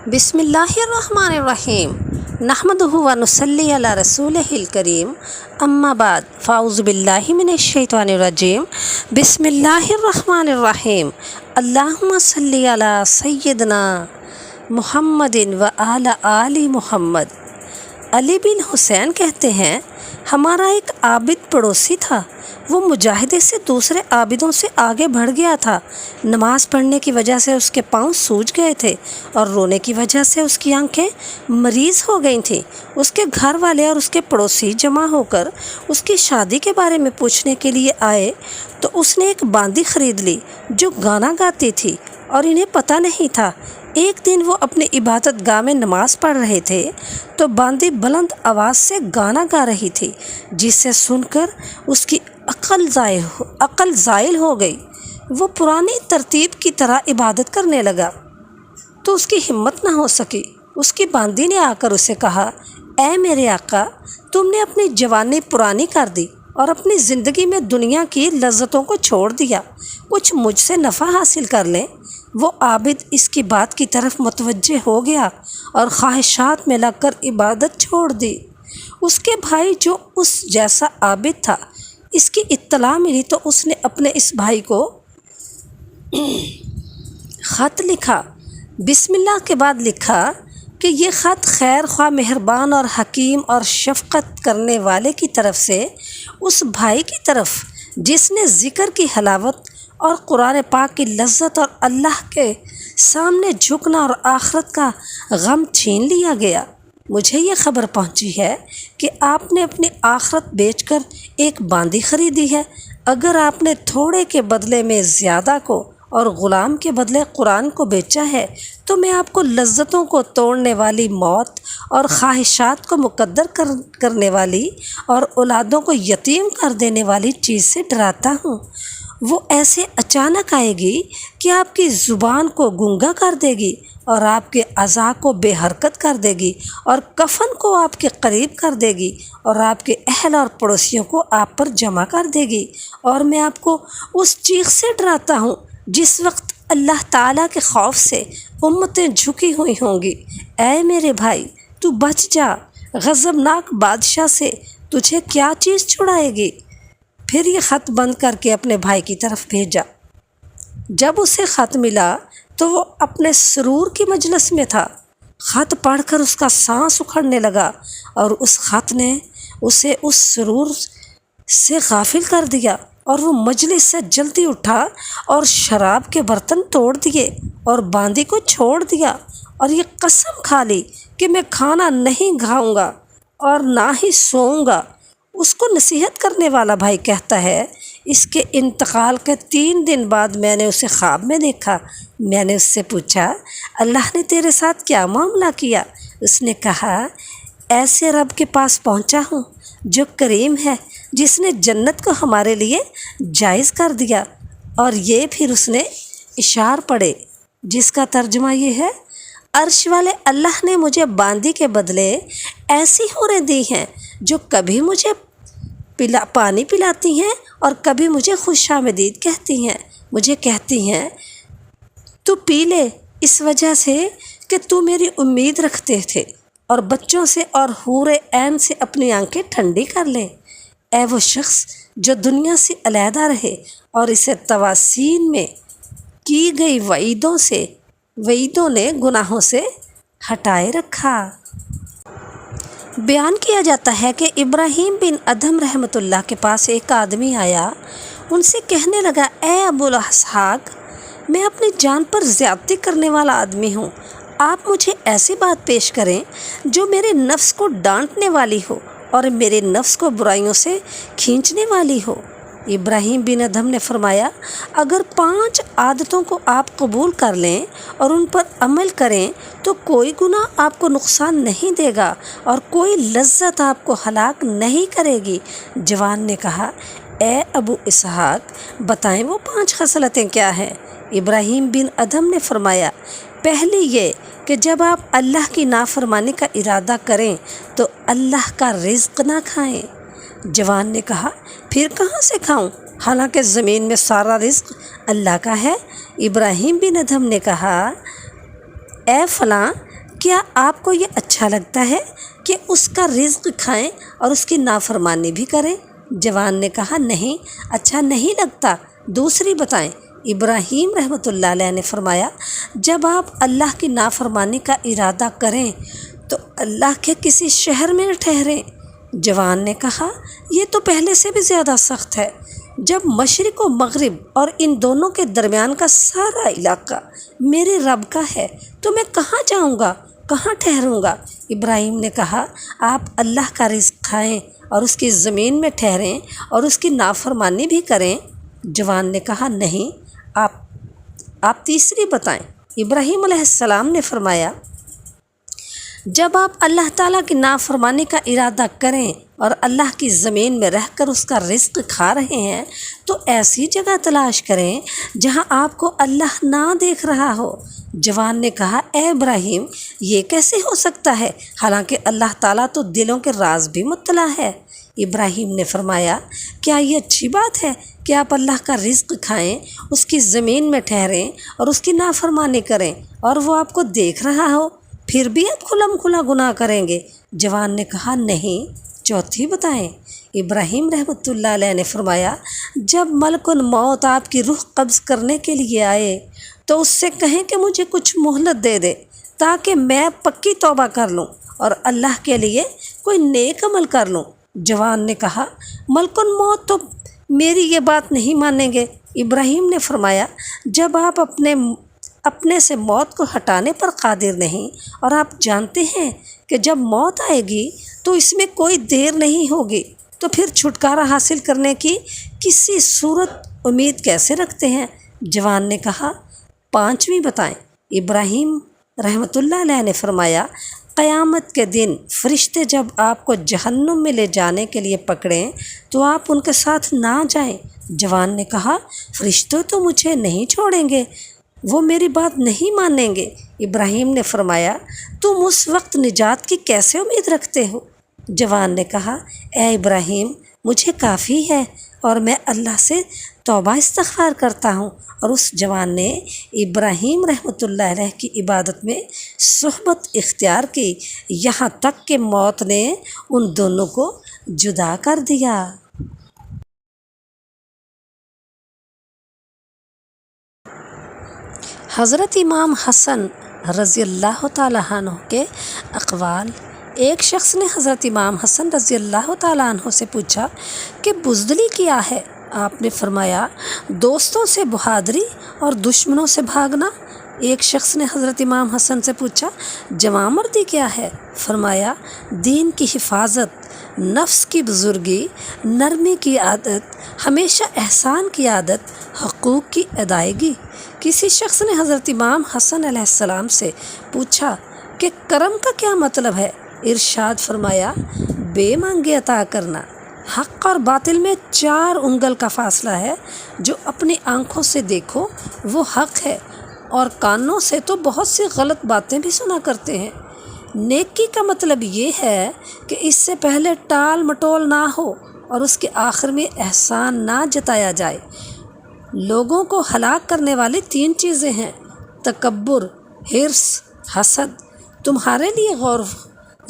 بسم اللہ الرحمن الرحیم نحمدہ و نصلی علی رسولہ الکریم اما بعد فاعوذ باللہ من الشیطان الرجیم بسم اللہ الرحمن الرحیم اللہم صلی علی سیدنا محمد و آل آل محمد۔ علی بن حسین کہتے ہیں ہمارا ایک عابد پڑوسی تھا، وہ مجاہدے سے دوسرے عابدوں سے آگے بڑھ گیا تھا۔ نماز پڑھنے کی وجہ سے اس کے پاؤں سوج گئے تھے اور رونے کی وجہ سے اس کی آنکھیں مریض ہو گئی تھیں۔ اس کے گھر والے اور اس کے پڑوسی جمع ہو کر اس کی شادی کے بارے میں پوچھنے کے لیے آئے تو اس نے ایک باندی خرید لی جو گانا گاتی تھی اور انہیں پتہ نہیں تھا۔ ایک دن وہ اپنی عبادت گاہ میں نماز پڑھ رہے تھے تو باندی بلند آواز سے گانا گا رہی تھی، جسے سن کر اس کی عقل زائل ہو گئی۔ وہ پرانی ترتیب کی طرح عبادت کرنے لگا تو اس کی ہمت نہ ہو سکی۔ اس کی باندی نے آ کر اسے کہا، اے میرے آقا، تم نے اپنی جوانی پرانی کر دی اور اپنی زندگی میں دنیا کی لذتوں کو چھوڑ دیا، کچھ مجھ سے نفع حاصل کر لیں۔ وہ عابد اس کی بات کی طرف متوجہ ہو گیا اور خواہشات میں لگ کر عبادت چھوڑ دی۔ اس کے بھائی جو اس جیسا عابد تھا، اس کی اطلاع ملی تو اس نے اپنے اس بھائی کو خط لکھا۔ بسم اللہ کے بعد لکھا کہ یہ خط خیر خواہ، مہربان اور حکیم اور شفقت کرنے والے کی طرف سے اس بھائی کی طرف جس نے ذکر کی حلاوت اور قرآن پاک کی لذت اور اللہ کے سامنے جھکنا اور آخرت کا غم چھین لیا گیا۔ مجھے یہ خبر پہنچی ہے کہ آپ نے اپنی آخرت بیچ کر ایک باندی خریدی ہے۔ اگر آپ نے تھوڑے کے بدلے میں زیادہ کو اور غلام کے بدلے قرآن کو بیچا ہے تو میں آپ کو لذتوں کو توڑنے والی موت اور خواہشات کو مقدر کرنے والی اور اولادوں کو یتیم کر دینے والی چیز سے ڈراتا ہوں۔ وہ ایسے اچانک آئے گی کہ آپ کی زبان کو گونگا کر دے گی اور آپ کے اعضاء کو بے حرکت کر دے گی اور کفن کو آپ کے قریب کر دے گی اور آپ کے اہل اور پڑوسیوں کو آپ پر جمع کر دے گی۔ اور میں آپ کو اس چیخ سے ڈراتا ہوں جس وقت اللہ تعالیٰ کے خوف سے امتیں جھکی ہوئی ہوں گی۔ اے میرے بھائی، تو بچ جا، غضبناک بادشاہ سے تجھے کیا چیز چھڑائے گی؟ پھر یہ خط بند کر کے اپنے بھائی کی طرف بھیجا۔ جب اسے خط ملا تو وہ اپنے سرور کی مجلس میں تھا۔ خط پڑھ کر اس کا سانس اکھڑنے لگا اور اس خط نے اسے اس سرور سے غافل کر دیا، اور وہ مجلس سے جلدی اٹھا اور شراب کے برتن توڑ دیے اور باندی کو چھوڑ دیا اور یہ قسم کھا لی کہ میں کھانا نہیں کھاؤں گا اور نہ ہی سوؤں گا۔ اس کو نصیحت کرنے والا بھائی کہتا ہے، اس کے انتقال کے 3 دن بعد میں نے اسے خواب میں دیکھا۔ میں نے اس سے پوچھا، اللہ نے تیرے ساتھ کیا معاملہ کیا؟ اس نے کہا، ایسے رب کے پاس پہنچا ہوں جو کریم ہے، جس نے جنت کو ہمارے لیے جائز کر دیا۔ اور یہ پھر اس نے اشعار پڑھے جس کا ترجمہ یہ ہے، عرش والے اللہ نے مجھے باندی کے بدلے ایسی حوریں دی ہیں جو کبھی مجھے پانی پلاتی ہیں اور کبھی مجھے خوش آمدید کہتی ہیں۔ مجھے کہتی ہیں تو پی لے، اس وجہ سے کہ تو میری امید رکھتے تھے، اور بچوں سے اور حور عین سے اپنی آنکھیں ٹھنڈی کر لے۔ اے وہ شخص جو دنیا سے علیحدہ رہے اور اسے تواسین میں کی گئی وعیدوں نے گناہوں سے ہٹائے رکھا۔ بیان کیا جاتا ہے کہ ابراہیم بن ادھم رحمۃ اللہ کے پاس ایک آدمی آیا، ان سے کہنے لگا، اے ابو اسحاق، میں اپنی جان پر زیادتی کرنے والا آدمی ہوں، آپ مجھے ایسی بات پیش کریں جو میرے نفس کو ڈانٹنے والی ہو اور میرے نفس کو برائیوں سے کھینچنے والی ہو۔ ابراہیم بن ادھم نے فرمایا، اگر 5 عادتوں کو آپ قبول کر لیں اور ان پر عمل کریں تو کوئی گناہ آپ کو نقصان نہیں دے گا اور کوئی لذت آپ کو ہلاک نہیں کرے گی۔ جوان نے کہا، اے ابو اسحاق، بتائیں وہ 5 خصلتیں کیا ہیں؟ ابراہیم بن ادھم نے فرمایا، پہلی یہ کہ جب آپ اللہ کی نافرمانی کا ارادہ کریں تو اللہ کا رزق نہ کھائیں۔ جوان نے کہا، پھر کہاں سے کھاؤں حالانکہ زمین میں سارا رزق اللہ کا ہے؟ ابراہیم بن ادھم نے کہا، اے فلاں، کیا آپ کو یہ اچھا لگتا ہے کہ اس کا رزق کھائیں اور اس کی نافرمانی بھی کریں؟ جوان نے کہا نہیں، اچھا نہیں لگتا، دوسری بتائیں۔ ابراہیم رحمۃ اللہ علیہ نے فرمایا جب آپ اللہ کی نافرمانی کا ارادہ کریں تو اللہ کے کسی شہر میں ٹھہریں۔ جوان نے کہا یہ تو پہلے سے بھی زیادہ سخت ہے، جب مشرق و مغرب اور ان دونوں کے درمیان کا سارا علاقہ میرے رب کا ہے تو میں کہاں جاؤں گا، کہاں ٹھہروں گا؟ ابراہیم نے کہا آپ اللہ کا رزق کھائیں اور اس کی زمین میں ٹھہریں اور اس کی نافرمانی بھی کریں۔ جوان نے کہا نہیں، آپ تیسری بتائیں۔ ابراہیم علیہ السلام نے فرمایا جب آپ اللہ تعالیٰ کی نافرمانی کا ارادہ کریں اور اللہ کی زمین میں رہ کر اس کا رزق کھا رہے ہیں تو ایسی جگہ تلاش کریں جہاں آپ کو اللہ نہ دیکھ رہا ہو۔ جوان نے کہا اے ابراہیم یہ کیسے ہو سکتا ہے، حالانکہ اللہ تعالیٰ تو دلوں کے راز بھی مطلع ہے۔ ابراہیم نے فرمایا کیا یہ اچھی بات ہے کہ آپ اللہ کا رزق کھائیں، اس کی زمین میں ٹھہریں اور اس کی نافرمانی کریں اور وہ آپ کو دیکھ رہا ہو، پھر بھی آپ کھلم کھلا گناہ کریں گے؟ جوان نے کہا نہیں، چوتھی بتائیں۔ ابراہیم رحمۃ اللہ علیہ نے فرمایا جب ملک الموت آپ کی روح قبض کرنے کے لیے آئے تو اس سے کہیں کہ مجھے کچھ مہلت دے دے تاکہ میں پکی توبہ کر لوں اور اللہ کے لیے کوئی نیک عمل کر لوں۔ جوان نے کہا ملک الموت تو میری یہ بات نہیں مانیں گے۔ ابراہیم نے فرمایا جب آپ اپنے سے موت کو ہٹانے پر قادر نہیں اور آپ جانتے ہیں کہ جب موت آئے گی تو اس میں کوئی دیر نہیں ہوگی تو پھر چھٹکارا حاصل کرنے کی کسی صورت امید کیسے رکھتے ہیں؟ جوان نے کہا پانچویں بتائیں۔ ابراہیم رحمۃ اللہ علیہ نے فرمایا قیامت کے دن فرشتے جب آپ کو جہنم میں لے جانے کے لیے پکڑیں تو آپ ان کے ساتھ نہ جائیں۔ جوان نے کہا فرشتے تو مجھے نہیں چھوڑیں گے، وہ میری بات نہیں مانیں گے۔ ابراہیم نے فرمایا تم اس وقت نجات کی کیسے امید رکھتے ہو؟ جوان نے کہا اے ابراہیم مجھے کافی ہے اور میں اللہ سے توبہ استغفار کرتا ہوں۔ اور اس جوان نے ابراہیم رحمۃ اللہ علیہ کی عبادت میں صحبت اختیار کی یہاں تک کہ موت نے ان دونوں کو جدا کر دیا۔ حضرت امام حسن رضی اللہ تعالیٰ عنہ کے اقوال۔ ایک شخص نے حضرت امام حسن رضی اللہ تعالیٰ عنہ سے پوچھا کہ بزدلی کیا ہے؟ آپ نے فرمایا دوستوں سے بہادری اور دشمنوں سے بھاگنا۔ ایک شخص نے حضرت امام حسن سے پوچھا جوانمردی کیا ہے؟ فرمایا دین کی حفاظت، نفس کی بزرگی، نرمی کی عادت، ہمیشہ احسان کی عادت، حقوق کی ادائیگی۔ کسی شخص نے حضرت امام حسن علیہ السلام سے پوچھا کہ کرم کا کیا مطلب ہے؟ ارشاد فرمایا بے مانگے عطا کرنا۔ حق اور باطل میں 4 انگل کا فاصلہ ہے، جو اپنی آنکھوں سے دیکھو وہ حق ہے اور کانوں سے تو بہت سی غلط باتیں بھی سنا کرتے ہیں۔ نیکی کا مطلب یہ ہے کہ اس سے پہلے ٹال مٹول نہ ہو اور اس کے آخر میں احسان نہ جتایا جائے۔ لوگوں کو ہلاک کرنے والی 3 چیزیں ہیں، تکبر، حرص، حسد۔ تمہارے لیے غور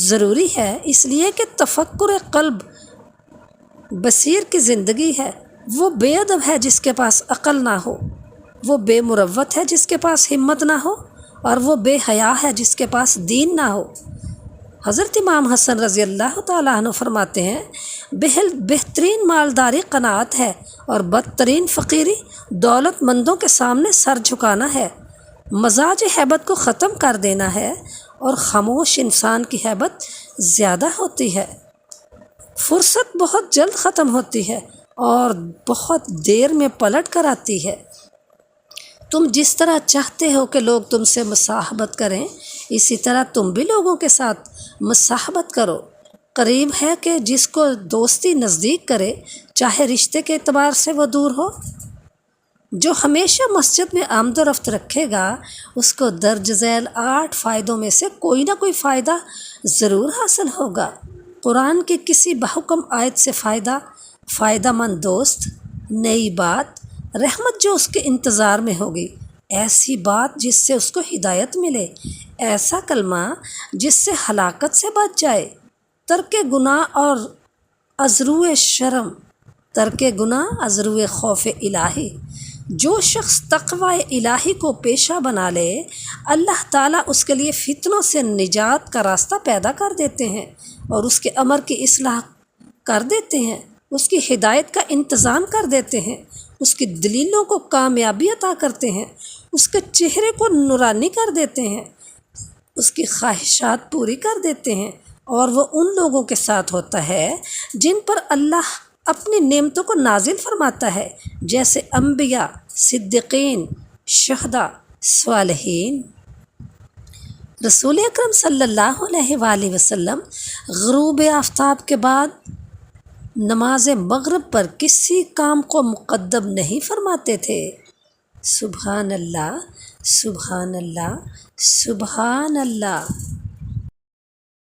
ضروری ہے اس لیے کہ تفکر قلب بصیر کی زندگی ہے۔ وہ بے ادب ہے جس کے پاس عقل نہ ہو، وہ بے مروت ہے جس کے پاس ہمت نہ ہو، اور وہ بے حیا ہے جس کے پاس دین نہ ہو۔ حضرت امام حسن رضی اللہ تعالیٰ عنہ فرماتے ہیں بہترین مالداری قناعت ہے اور بدترین فقیری دولت مندوں کے سامنے سر جھکانا ہے۔ مزاج ہیبت کو ختم کر دینا ہے اور خاموش انسان کی ہیبت زیادہ ہوتی ہے۔ فرصت بہت جلد ختم ہوتی ہے اور بہت دیر میں پلٹ کر آتی ہے۔ تم جس طرح چاہتے ہو کہ لوگ تم سے مصاحبت کریں، اسی طرح تم بھی لوگوں کے ساتھ مصاحبت کرو۔ قریب ہے کہ جس کو دوستی نزدیک کرے، چاہے رشتے کے اعتبار سے وہ دور ہو۔ جو ہمیشہ مسجد میں آمد و رفت رکھے گا، اس کو درج ذیل 8 فائدوں میں سے کوئی نہ کوئی فائدہ ضرور حاصل ہوگا۔ قرآن کی کسی بحکم آیت سے فائدہ مند دوست، نئی بات، رحمت جو اس کے انتظار میں ہوگی، ایسی بات جس سے اس کو ہدایت ملے، ایسا کلمہ جس سے ہلاکت سے بچ جائے، ترک گناہ اور ازرو شرم، ترک گناہ ازرو خوف الہی۔ جو شخص تقوی الہی کو پیشہ بنا لے، اللہ تعالیٰ اس کے لیے فتنوں سے نجات کا راستہ پیدا کر دیتے ہیں اور اس کے عمر کی اصلاح کر دیتے ہیں، اس کی ہدایت کا انتظام کر دیتے ہیں، اس کی دلیلوں کو کامیابی عطا کرتے ہیں، اس کے چہرے کو نورانی کر دیتے ہیں، اس کی خواہشات پوری کر دیتے ہیں، اور وہ ان لوگوں کے ساتھ ہوتا ہے جن پر اللہ اپنی نعمتوں کو نازل فرماتا ہے، جیسے انبیاء، صدیقین، شہداء، صالحین۔ رسول اکرم صلی اللہ علیہ وآلہ وسلم غروب آفتاب کے بعد نماز مغرب پر کسی کام کو مقدم نہیں فرماتے تھے۔ سبحان اللہ، سبحان اللہ، سبحان اللہ۔